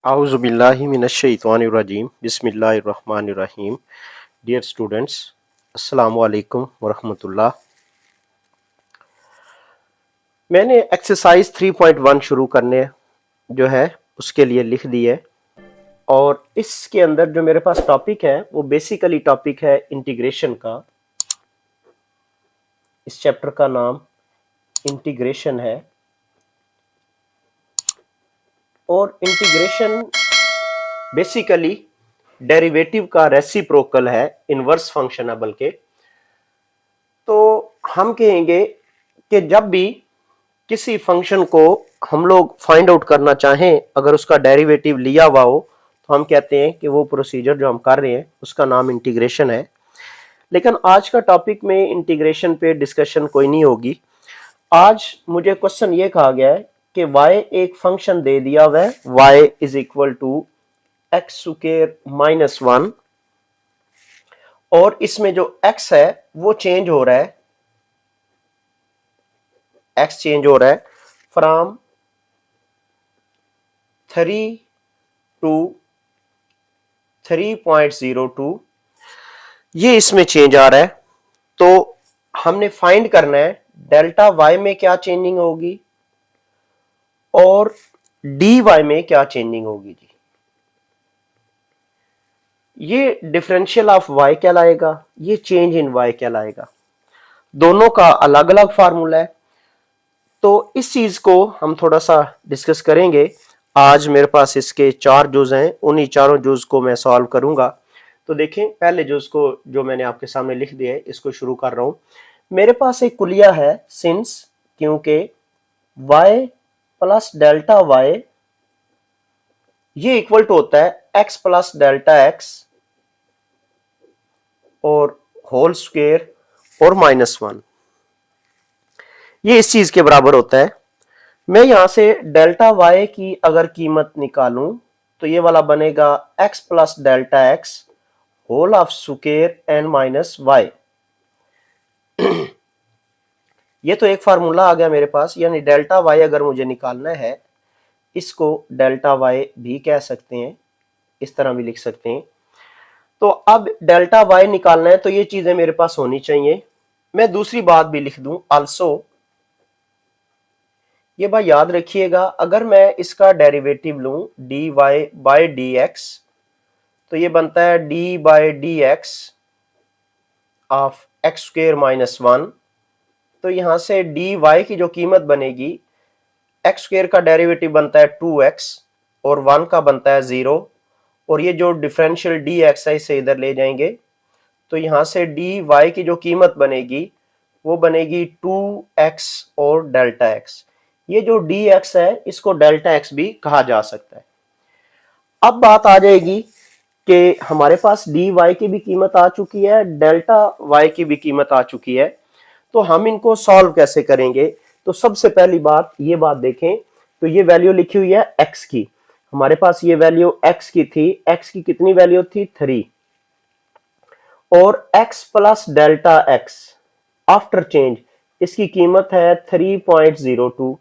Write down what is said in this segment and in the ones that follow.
आउज़ुबिल्लाहि मिनश्शैतानिर्रजीम बिस्मिल्लाहिर्रहमानिर्रहीम। Dear students, अस्सलामु अलैकुम वरहमतुल्लाह। मैंने एक्सरसाइज 3.1 शुरू करने जो है उसके लिए लिख दी है और इसके अंदर जो मेरे पास टॉपिक है वो बेसिकली टॉपिक है इंटीग्रेशन का। इस चैप्टर का नाम इंटीग्रेशन है और इंटीग्रेशन बेसिकली डेरिवेटिव का रेसिप्रोकल है इनवर्स फंक्शनेबल के। तो हम कहेंगे कि जब भी किसी फंक्शन को हम लोग फाइंड आउट करना चाहें, अगर उसका डेरिवेटिव लिया हुआ हो तो हम कहते हैं कि वो प्रोसीजर जो हम कर रहे हैं उसका नाम इंटीग्रेशन है। लेकिन आज का टॉपिक में इंटीग्रेशन पे डिस्कशन कोई नहीं होगी। आज मुझे क्वेश्चन ये कहा गया है कि y एक फंक्शन दे दिया हुआ है, y is equal to x square minus 1 और इसमें जो x है वो चेंज हो रहा है, x चेंज हो रहा है फ्रॉम 3 टू 3.02, ये इसमें चेंज आ रहा है। तो हमने फाइंड करना है डेल्टा y में क्या चेंजिंग होगी और dy में क्या चेंजिंग होगी जी। ये डिफरेंशियल ऑफ y कहलाएगा, ये चेंज इन y कहलाएगा। दोनों का अलग अलग फार्मूला है। तो इस चीज को हम थोड़ा सा डिस्कस करेंगे। आज मेरे पास इसके 4 जुज हैं, उन्हीं चारों जुज को मैं सॉल्व करूंगा। तो देखें, पहले जुज को जो मैंने आपके सामने लिख दिया है इसको शुरू कर रहा हूं। मेरे पास एक कुलिया है सिंस, क्योंकि y प्लस डेल्टा y ये इक्वल टू होता है x प्लस डेल्टा x और होल स्क्वायर और -1, ये इस चीज के बराबर होता है। मैं यहां से डेल्टा y की अगर कीमत निकालूं तो ये वाला बनेगा x plus delta x whole of square n minus y. ये तो एक फार्मूला आ गया मेरे पास, यानी डेल्टा y अगर मुझे निकालना है इसको डेल्टा y भी कह सकते हैं, इस तरह भी लिख सकते हैं। तो अब डेल्टा y निकालना है तो ये चीजें मेरे पास होनी चाहिए। मैं दूसरी बात भी लिख दूं आल्सो, ये बात याद रखिएगा, अगर मैं इसका डेरिवेटिव लूं dy बाय dx तो ये बनता है d by dx of x square minus 1। तो यहां से dy की जो कीमत बनेगी, एक्स स्क्वायर का डेरिवेटिव बनता है 2x और 1 का बनता है 0, और ये जो डिफरेंशियल dx है इसे इधर ले जाएंगे तो यहां से dy की जो कीमत बनेगी वो बनेगी 2x और डेल्टा x। ये जो dx है इसको डेल्टा x भी कहा जा सकता है। अब बात आ जाएगी कि हमारे पास dy की भी कीमत आ चुकी है, डेल्टा y की भी कीमत आ चुकी है, तो हम इनको सॉल्व कैसे करेंगे। तो सबसे पहली बात ये बात देखें, तो ये वैल्यू लिखी हुई है x की, हमारे पास ये वैल्यू x की थी, x की कितनी वैल्यू थी 3, और x plus delta x after change इसकी कीमत है 3.02।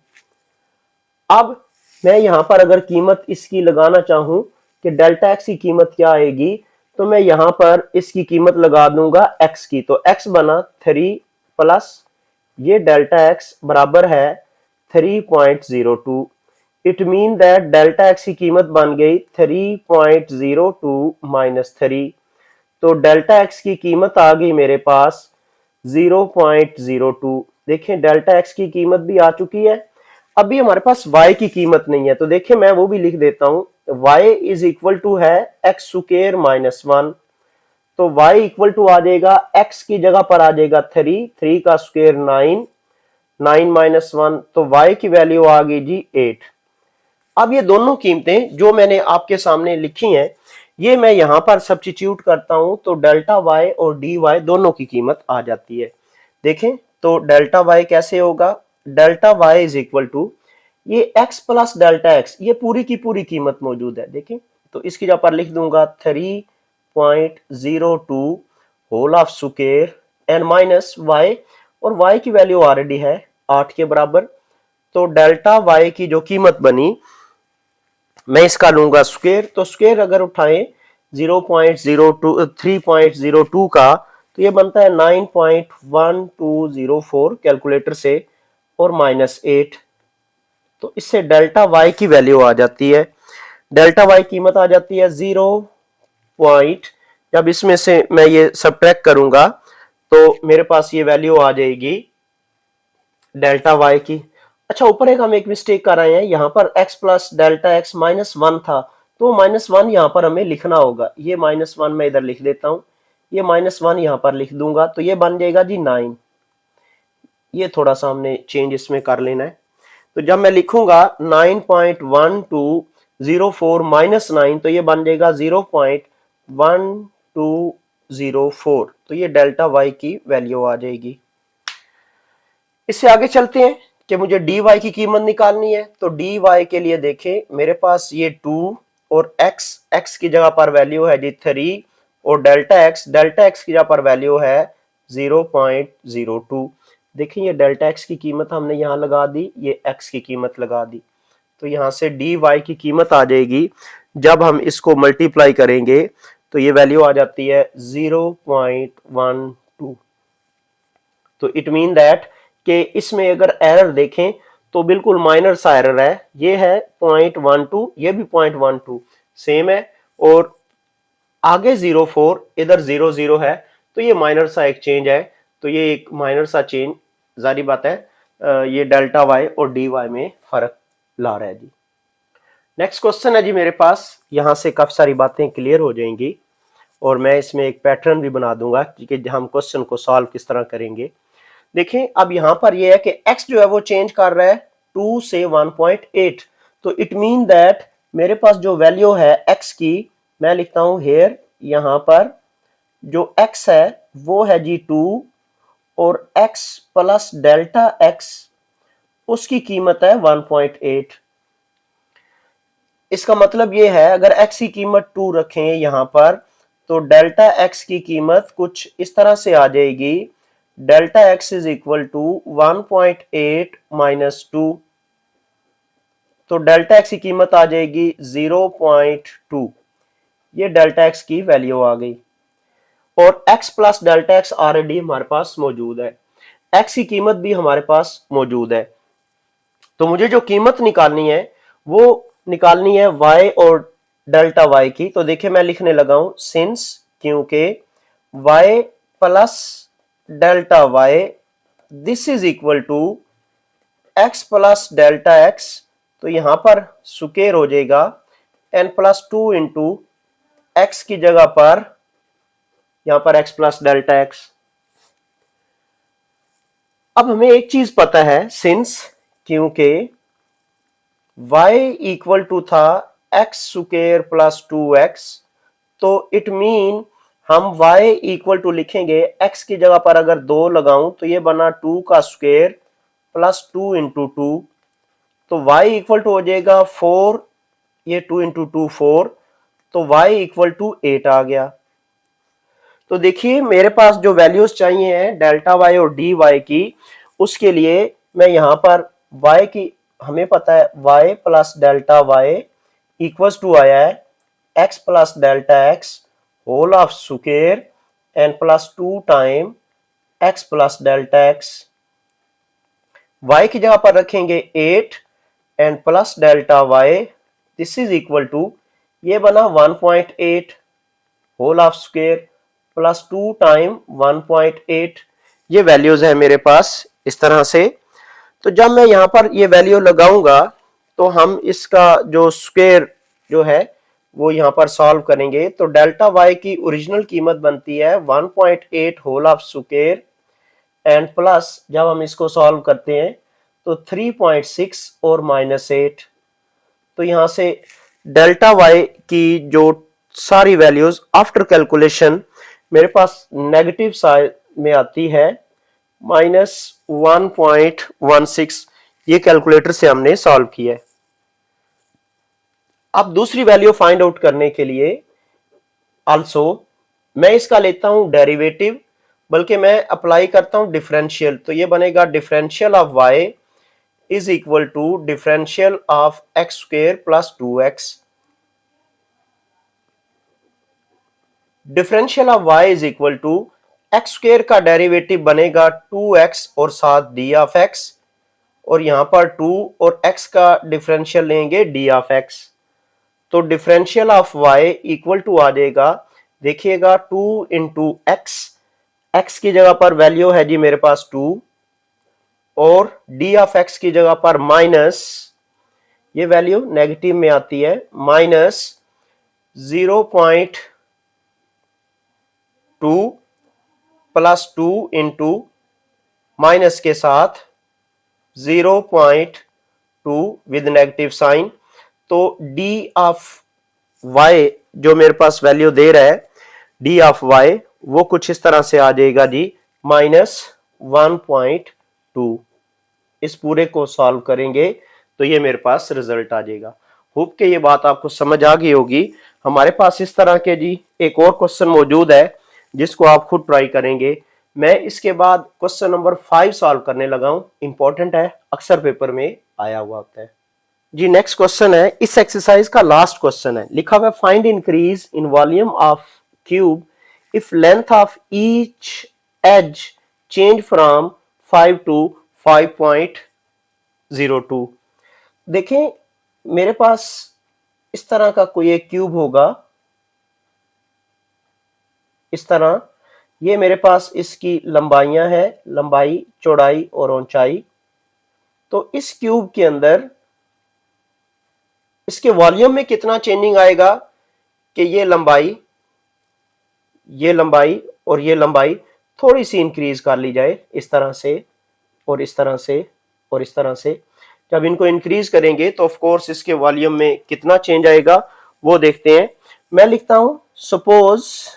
अब मैं यहां पर अगर कीमत इसकी लगाना चाहूं कि डेल्टा x की कीमत क्या आएगी, तो मैं यहां पर इसकी कीमत लगा दूंगा x की, तो x बना 3 प्लस ये डेल्टा x बराबर है 3.02। It mean that delta x की कीमत बन गई 3.02 माइनस 3। तो डेल्टा x की कीमत आ गई मेरे पास 0.02। देखें डेल्टा x की कीमत भी आ चुकी है। अभी हमारे पास y की कीमत नहीं है, तो देखिए मैं वो भी लिख देता हूं, y इज इक्वल टू है एक्स स्क्वायर माइनस 1। तो y इक्वल टू आ जाएगा, x की जगह पर आ जाएगा 3 का स्क्वायर 9, 9 माइनस 1, तो y की वैल्यू आ गई जी 8। अब ये दोनों कीमतें जो मैंने आपके सामने लिखी हैं ये मैं यहां पर सब्स्टिट्यूट करता हूं तो डेल्टा y और dy दोनों की कीमत आ जाती है। देखें तो डेल्टा y कैसे होगा, delta y is equal to ये x प्लस डेल्टा x, ये पूरी की पूरी कीमत मौजूद है। देखें तो इसकी जगह पर लिख दूंगा 3.02 whole of square n minus y, और y की वैल्यू ऑलरेडी है 8 के बराबर। तो डेल्टा y की जो कीमत बनी मैं इसका लूंगा स्क्वायर, तो स्क्वायर अगर उठाएं 0.02 3.02 का, तो ये बनता है 9.1204 कैलकुलेटर से, और -8। तो इससे डेल्टा वाई की वैल्यू आ जाती है, डेल्टा वाई कीमत आ जाती है 0 पॉइंट, जब इसमें से मैं ये सब्ट्रैक्ट करूंगा तो मेरे पास ये वैल्यू आ जाएगी डेल्टा वाई की। अच्छा, ऊपर एक हम एक मिस्टेक कर रहे हैं, यहाँ पर x प्लस डेल्टा एक्स -1 था, तो -1 यहाँ पर हमें लिखना होगा। ये -1 मैं इधर लिख देता हूँ, ये -1 यहाँ पर लिख दूंगा, तो ये बन जाएगा जी 9। ये थोड़ा सा हमने चेंज इसमें कर लेना है। तो जब मैं लिखूंगा 9.1204 -9, तो ये बन जाएगा 0.1204। तो ये डेल्टा वाई की वैल्यू आ जाएगी। इससे आगे चलते हैं कि मुझे डी वाई की कीमत निकालनी है। तो डी वाई के लिए देखें, मेरे पास ये 2 और एक्स की जगह पर वैल्यू है जी 3, और डेल्टा एक्स की जगह पर वैल्यू है 0.02। देखें, ये डेल्टा एक्स की कीमत हमने यहाँ लगा दी, ये एक्स की कीमत लगा दी, तो यहाँ से डी वाई की कीमत आ जाएगी, जब हम इसको मल्टीप्लाई करेंगे तो ये वैल्यू आ जाती है 0.12। तो इट मीन दैट कि इसमें अगर एरर देखें तो बिल्कुल माइनर सा एरर है, ये है 0.12, ये भी 0.12 सेम है, और आगे 0.4, इधर 0.0 है, तो ये माइनर सा एक चेंज है। तो ये एक माइनर सा चेंज, जारी बात है, ये डेल्टा वाई और डी वाई में फर्क ला रहा है जी। नेक्स्ट क्वेश्चन है जी मेरे पास, यहां से काफी सारी बातें क्लियर हो जाएंगी, और मैं इसमें एक पैटर्न भी बना दूंगा कि हम क्वेश्चन को सॉल्व किस तरह करेंगे। देखें, अब यहां पर यह है कि x जो है वो चेंज कर रहा है 2 से 1.8, तो इट मीन दैट मेरे पास जो वैल्यू है x की, मैं लिखता हूं हेयर, यहां पर जो x है वो है जी 2, और x प्लस डेल्टा x उसकी कीमत है 1.8। इसका मतलब ये है, अगर x की कीमत 2 रखें यहां पर, तो डेल्टा x की कीमत कुछ इस तरह से आ जाएगी, delta x is equal to 1.8 minus 2, तो डेल्टा x की कीमत आ जाएगी 0.2। ये डेल्टा x की वैल्यू आ गई, और x plus delta x already हमारे पास मौजूद है, x की कीमत भी हमारे पास मौजूद है। तो मुझे जो कीमत निकालनी है वो निकालनी है y और डेल्टा y की। तो देखिए, मैं लिखने लगा हूं सिंस, क्योंकि y plus delta y this is equal to x plus delta x, तो यहां पर स्क्वायर हो जाएगा n प्लस 2 इंटू एक्स की जगह पर यहां पर x प्लस डेल्टा x। अब हमें एक चीज पता है, सिंस क्योंकि y इक्वल टू था x स्क्वायर प्लस 2x, तो इट मीन हम y इक्वल टू लिखेंगे, x की जगह पर अगर 2 लगाऊं तो ये बना 2 का स्क्वायर प्लस 2 इंटू 2, तो y इक्वल टू हो जाएगा 4, ये 2 इंटू 2 4, तो y इक्वल टू 8 आ गया। तो देखिए, मेरे पास जो वैल्यूज चाहिए हैं डेल्टा y और डी वाई की, उसके लिए मैं यहां पर y की, हमें पता है y plus delta y equals to आया है x plus delta x whole of square n plus 2 time x plus delta x। y की जगह पर रखेंगे 8 and plus delta y, this is equal to, ये बना 1.8 whole of square plus 2 time 1.8। ये values है मेरे पास इस तरह से। तो जब मैं यहां पर ये वैल्यू लगाऊंगा तो हम इसका जो स्क्वायर जो है वो यहां पर सॉल्व करेंगे। तो डेल्टा वाई की ओरिजिनल कीमत बनती है 1.8 whole of square and plus, जब हम इसको सॉल्व करते हैं तो 3.6 और -8। तो यहां से डेल्टा वाई की जो सारी वैल्यूज आफ्टर कैलकुलेशन मेरे पास नेगेटिव साइड में आती है -1.16। ये कैलकुलेटर से हमने सॉल्व किया है। अब दूसरी वैल्यू फाइंड आउट करने के लिए आल्सो मैं इसका लेता हूं डेरिवेटिव, बल्कि मैं अप्लाई करता हूं डिफरेंशियल। तो ये बनेगा differential of y is equal to differential of x square plus 2x। Differential of y is equal to x square का डेरिवेटिव बनेगा 2x और साथ d ऑफ x, और यहां पर 2 और x का डिफरेंशियल लेंगे d ऑफ x। तो differential of y equal to आ जाएगा, देखिएगा 2 इंटू एक्स, एक्स की जगह पर वैल्यू है जी मेरे पास 2, और d ऑफ x की जगह पर माइनस, ये वैल्यू नेगेटिव में आती है, माइनस 0.2 प्लस 2 इंटू माइनस के साथ 0.2 विद नेगेटिव साइन। तो d ऑफ y जो मेरे पास वैल्यू दे रहा है d ऑफ y, वो कुछ इस तरह से आ जाएगा जी -1.2। इस पूरे को सॉल्व करेंगे तो ये मेरे पास रिजल्ट आ जाएगा। होप के ये बात आपको समझ आ गई होगी। हमारे पास इस तरह के जी एक और क्वेश्चन मौजूद है जिसको आप खुद ट्राई करेंगे। मैं इसके बाद क्वेश्चन नंबर 5 सॉल्व करने लगा हूं, इंपॉर्टेंट है, अक्सर पेपर में आया हुआ होता है जी। नेक्स्ट क्वेश्चन है, इस एक्सरसाइज का लास्ट क्वेश्चन है, लिखा हुआ है find increase in volume of cube if length of each edge change from 5 to 5.02। देखें मेरे पास इस तरह का कोई एक क्यूब होगा, इस तरह, ये मेरे पास इसकी लंबाइयां हैं, लंबाई, चौड़ाई और ऊंचाई। तो इस क्यूब के अंदर इसके वॉल्यूम में कितना चेंजिंग आएगा कि ये लंबाई और ये लंबाई थोड़ी सी इंक्रीज कर ली जाए, इस तरह से और इस तरह से और इस तरह से। जब इनको इंक्रीज करेंगे तो ऑफ कोर्स इसके वॉल्यूम में कितना चेंज आएगा वो देखते हैं। मैं लिखता हूं suppose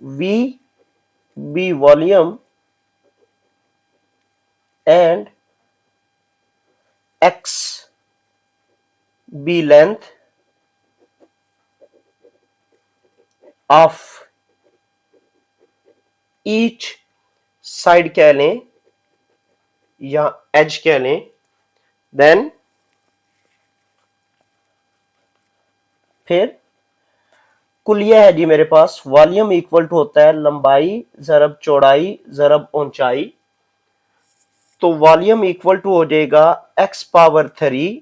V be volume and X be length of each side कह लें या एज कह लें, देन फिर कुल यह है जी मेरे पास वॉल्यूम इक्वल टू होता है लंबाई ज़रब चौड़ाई ज़रब ऊंचाई। तो वॉल्यूम इक्वल टू हो जाएगा x पावर 3।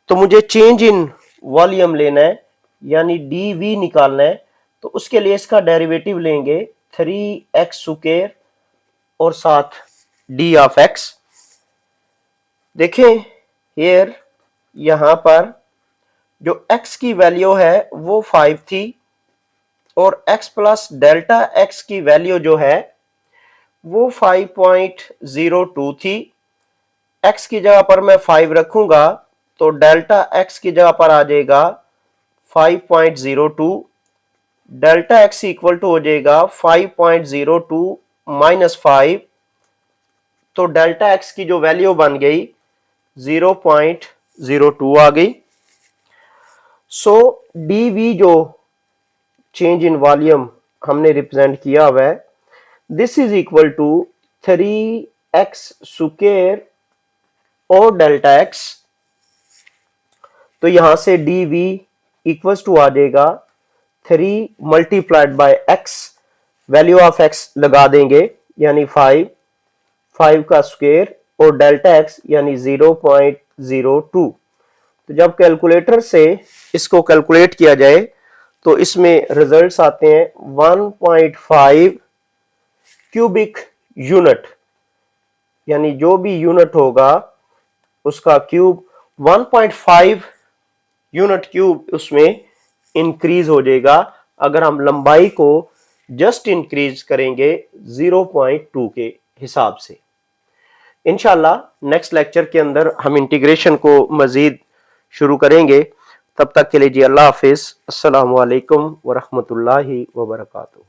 तो मुझे चेंज इन वॉल्यूम लेना है यानी dv निकालना है, तो उसके लिए इसका डेरिवेटिव लेंगे 3x स्क्वायर और साथ d ऑफ x। देखें हियर यहां पर जो x की वैल्यू है वो 5 थी और x प्लस डेल्टा x की वैल्यू जो है वो 5.02 थी। x की जगह पर मैं 5 रखूंगा तो डेल्टा x की जगह पर आ जाएगा 5.02, डेल्टा x इक्वल टू हो जाएगा 5.02 माइनस 5, तो डेल्टा x की जो वैल्यू बन गई 0.02 आ गई। सो dv जो चेंज इन वॉल्यूम हमने रिप्रेजेंट किया हुआ है, this is equal to 3x square और डेल्टा x। तो यहां से dv इक्वल्स टू आ जाएगा 3 multiplied by x, value of x लगा देंगे यानी 5 का स्क्वायर और डेल्टा x यानी 0.02। तो जब कैलकुलेटर से इसको कैलकुलेट किया जाए तो इसमें रिजल्ट्स आते हैं 1.5 क्यूबिक यूनिट, यानी जो भी यूनिट होगा उसका क्यूब 1.5 यूनिट क्यूब उसमें इंक्रीज हो जाएगा अगर हम लंबाई को जस्ट इंक्रीज करेंगे 0.2 के हिसाब से। इंशाल्लाह नेक्स्ट लेक्चर के अंदर हम इंटीग्रेशन को मजीद शुरू करेंगे। तब तक के लिए जी अल्लाह हाफिज, अस्सलामु अलैकुम व रहमतुल्लाहि व बरकातुहू।